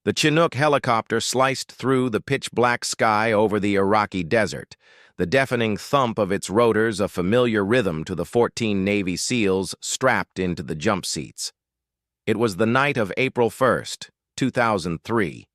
The Chinook helicopter sliced through the pitch-black sky over the Iraqi desert, the deafening thump of its rotors a familiar rhythm to the 14 Navy SEALs strapped into the jump seats. It was the night of April 1st, 2003.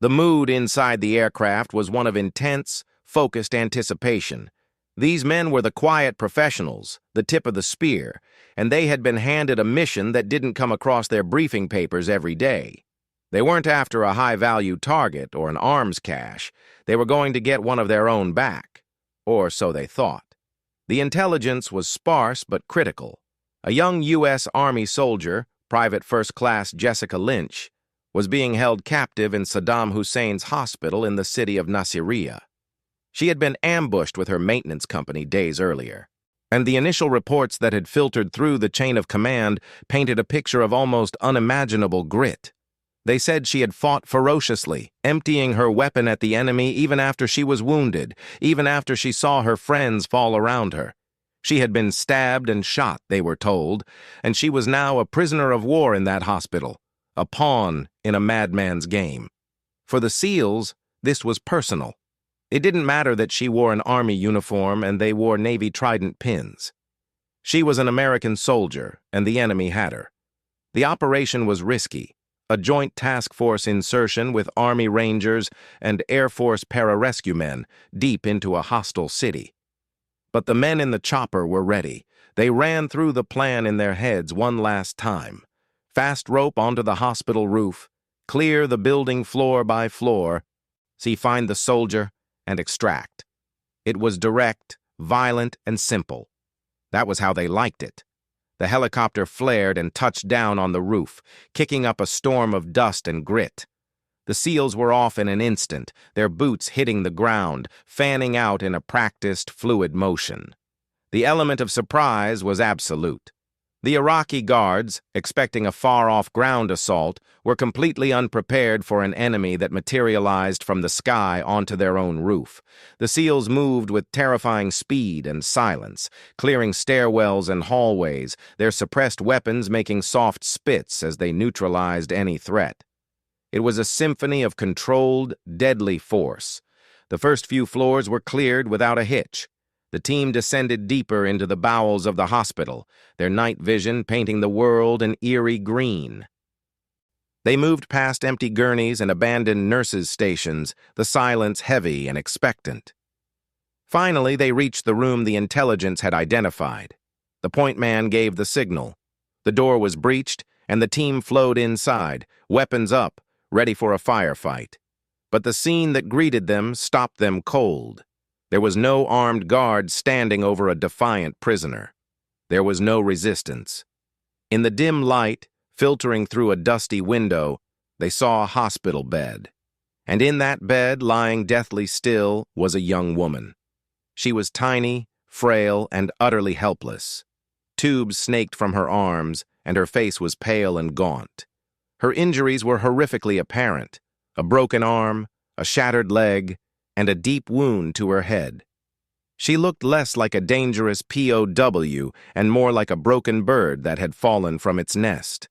The mood inside the aircraft was one of intense, focused anticipation. These men were the quiet professionals, the tip of the spear, and they had been handed a mission that didn't come across their briefing papers every day. They weren't after a high-value target or an arms cache. They were going to get one of their own back. Or so they thought. The intelligence was sparse but critical. A young U.S. Army soldier, Private First Class Jessica Lynch, was being held captive in Saddam Hussein's hospital in the city of Nasiriyah. She had been ambushed with her maintenance company days earlier, and the initial reports that had filtered through the chain of command painted a picture of almost unimaginable grit. They said she had fought ferociously, emptying her weapon at the enemy even after she was wounded, even after she saw her friends fall around her. She had been stabbed and shot, they were told, and she was now a prisoner of war in that hospital, a pawn in a madman's game. For the SEALs, this was personal. It didn't matter that she wore an Army uniform and they wore Navy Trident pins. She was an American soldier, and the enemy had her. The operation was risky, a joint task force insertion with Army Rangers and Air Force pararescue men deep into a hostile city. But the men in the chopper were ready. They ran through the plan in their heads one last time. Fast rope onto the hospital roof, clear the building floor by floor, see find the soldier, and extract. It was direct, violent, and simple. That was how they liked it. The helicopter flared and touched down on the roof, kicking up a storm of dust and grit. The SEALs were off in an instant, their boots hitting the ground, fanning out in a practiced, fluid motion. The element of surprise was absolute. The Iraqi guards, expecting a far-off ground assault, were completely unprepared for an enemy that materialized from the sky onto their own roof. The SEALs moved with terrifying speed and silence, clearing stairwells and hallways, their suppressed weapons making soft spits as they neutralized any threat. It was a symphony of controlled, deadly force. The first few floors were cleared without a hitch. The team descended deeper into the bowels of the hospital, their night vision painting the world an eerie green. They moved past empty gurneys and abandoned nurses' stations, the silence heavy and expectant. Finally, they reached the room the intelligence had identified. The point man gave the signal. The door was breached, and the team flowed inside, weapons up, ready for a firefight. But the scene that greeted them stopped them cold. There was no armed guard standing over a defiant prisoner. There was no resistance. In the dim light, filtering through a dusty window, they saw a hospital bed. And in that bed, lying deathly still, was a young woman. She was tiny, frail, and utterly helpless. Tubes snaked from her arms, and her face was pale and gaunt. Her injuries were horrifically apparent: a broken arm, a shattered leg, and a deep wound to her head. She looked less like a dangerous POW and more like a broken bird that had fallen from its nest.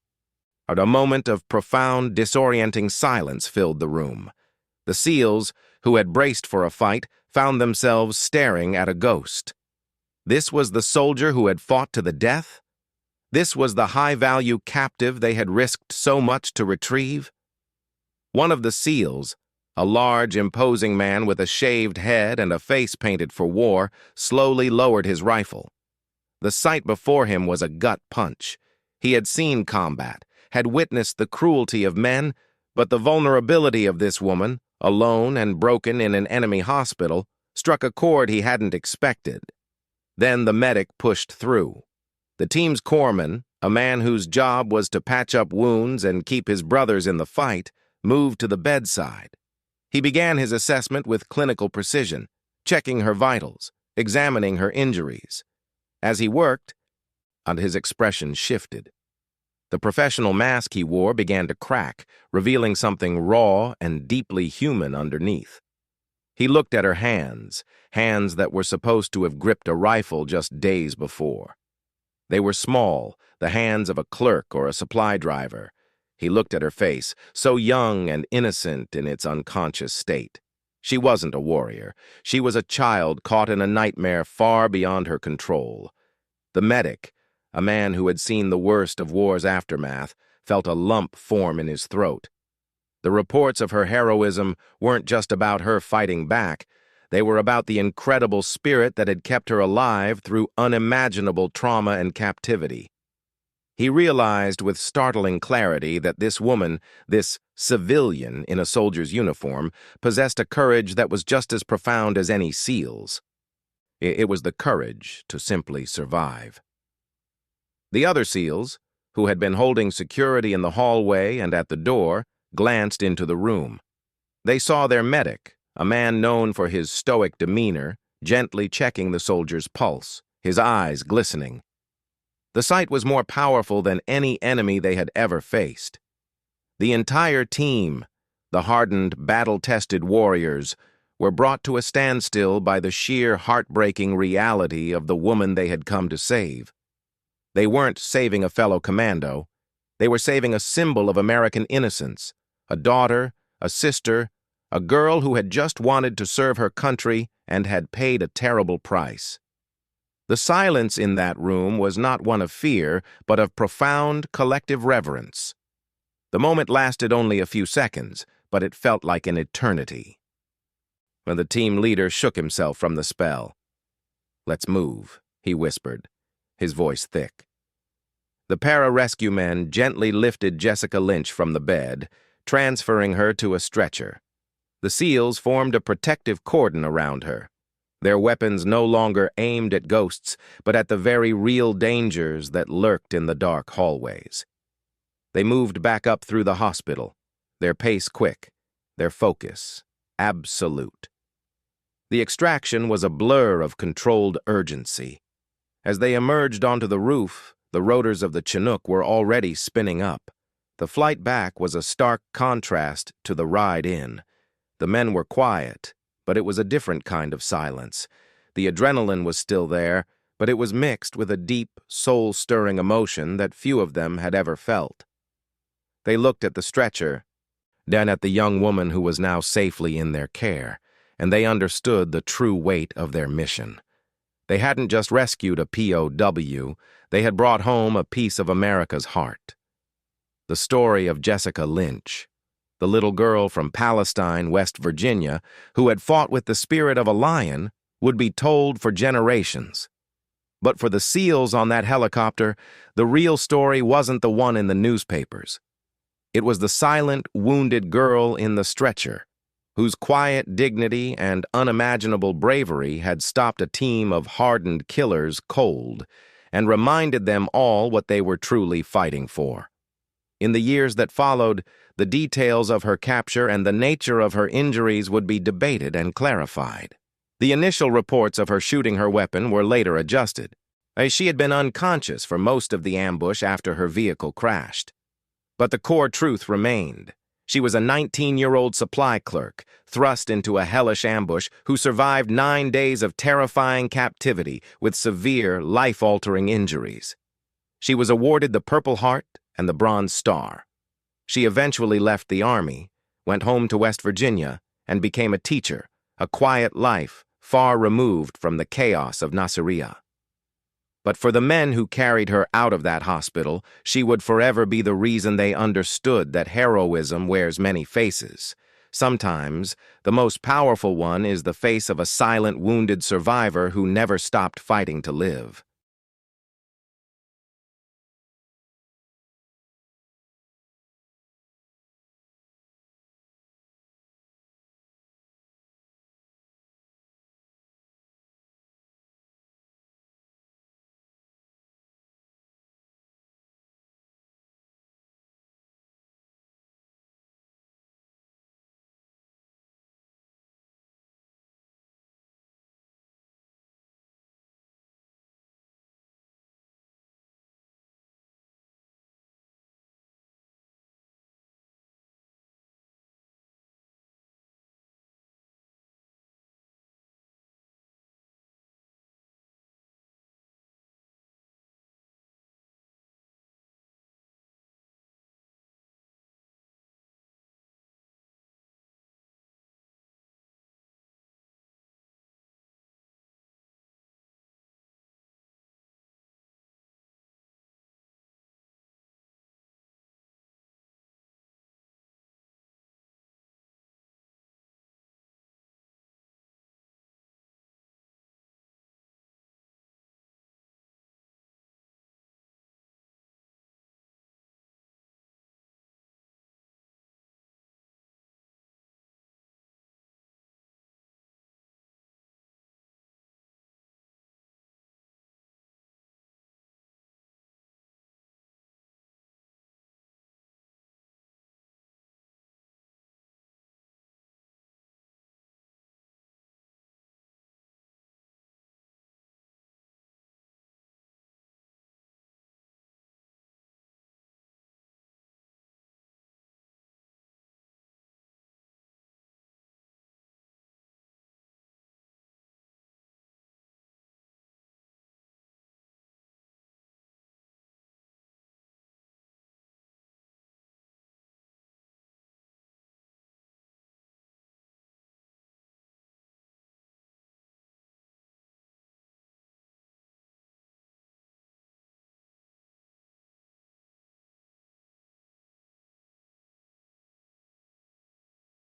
A moment of profound, disorienting silence filled the room. The SEALs, who had braced for a fight, found themselves staring at a ghost. This was the soldier who had fought to the death? This was the high-value captive they had risked so much to retrieve? One of the SEALs, a large, imposing man with a shaved head and a face painted for war, slowly lowered his rifle. The sight before him was a gut punch. He had seen combat, had witnessed the cruelty of men, but the vulnerability of this woman, alone and broken in an enemy hospital, struck a chord he hadn't expected. Then the medic pushed through. The team's corpsman, a man whose job was to patch up wounds and keep his brothers in the fight, moved to the bedside. He began his assessment with clinical precision, checking her vitals, examining her injuries. As he worked, and his expression shifted. The professional mask he wore began to crack, revealing something raw and deeply human underneath. He looked at her hands, hands that were supposed to have gripped a rifle just days before. They were small, the hands of a clerk or a supply driver, He looked at her face, so young and innocent in its unconscious state. She wasn't a warrior. She was a child caught in a nightmare far beyond her control. The medic, a man who had seen the worst of war's aftermath, felt a lump form in his throat. The reports of her heroism weren't just about her fighting back. They were about the incredible spirit that had kept her alive through unimaginable trauma and captivity. He realized with startling clarity that this woman, this civilian in a soldier's uniform, possessed a courage that was just as profound as any SEAL's. It was the courage to simply survive. The other SEALs, who had been holding security in the hallway and at the door, glanced into the room. They saw their medic, a man known for his stoic demeanor, gently checking the soldier's pulse, his eyes glistening. The sight was more powerful than any enemy they had ever faced. The entire team, the hardened, battle-tested warriors, were brought to a standstill by the sheer heartbreaking reality of the woman they had come to save. They weren't saving a fellow commando. They were saving a symbol of American innocence, a daughter, a sister, a girl who had just wanted to serve her country and had paid a terrible price. The silence in that room was not one of fear, but of profound collective reverence. The moment lasted only a few seconds, but it felt like an eternity. When the team leader shook himself from the spell. "Let's move," he whispered, his voice thick. The pararescue men gently lifted Jessica Lynch from the bed, transferring her to a stretcher. The SEALs formed a protective cordon around her, their weapons no longer aimed at ghosts, but at the very real dangers that lurked in the dark hallways. They moved back up through the hospital, their pace quick, their focus absolute. The extraction was a blur of controlled urgency. As they emerged onto the roof, the rotors of the Chinook were already spinning up. The flight back was a stark contrast to the ride in. The men were quiet, but it was a different kind of silence. The adrenaline was still there, but it was mixed with a deep, soul-stirring emotion that few of them had ever felt. They looked at the stretcher, then at the young woman who was now safely in their care, and they understood the true weight of their mission. They hadn't just rescued a POW, they had brought home a piece of America's heart. The story of Jessica Lynch, the little girl from Palestine, West Virginia, who had fought with the spirit of a lion, would be told for generations. But for the SEALs on that helicopter, the real story wasn't the one in the newspapers. It was the silent, wounded girl in the stretcher, whose quiet dignity and unimaginable bravery had stopped a team of hardened killers cold and reminded them all what they were truly fighting for. In the years that followed, the details of her capture and the nature of her injuries would be debated and clarified. The initial reports of her shooting her weapon were later adjusted. She had been unconscious for most of the ambush after her vehicle crashed. But the core truth remained. She was a 19-year-old supply clerk, thrust into a hellish ambush, who survived 9 days of terrifying captivity with severe, life-altering injuries. She was awarded the Purple Heart and the Bronze Star. She eventually left the Army, went home to West Virginia, and became a teacher, a quiet life far removed from the chaos of Nasiriyah. But for the men who carried her out of that hospital, she would forever be the reason they understood that heroism wears many faces. Sometimes, the most powerful one is the face of a silent, wounded survivor who never stopped fighting to live.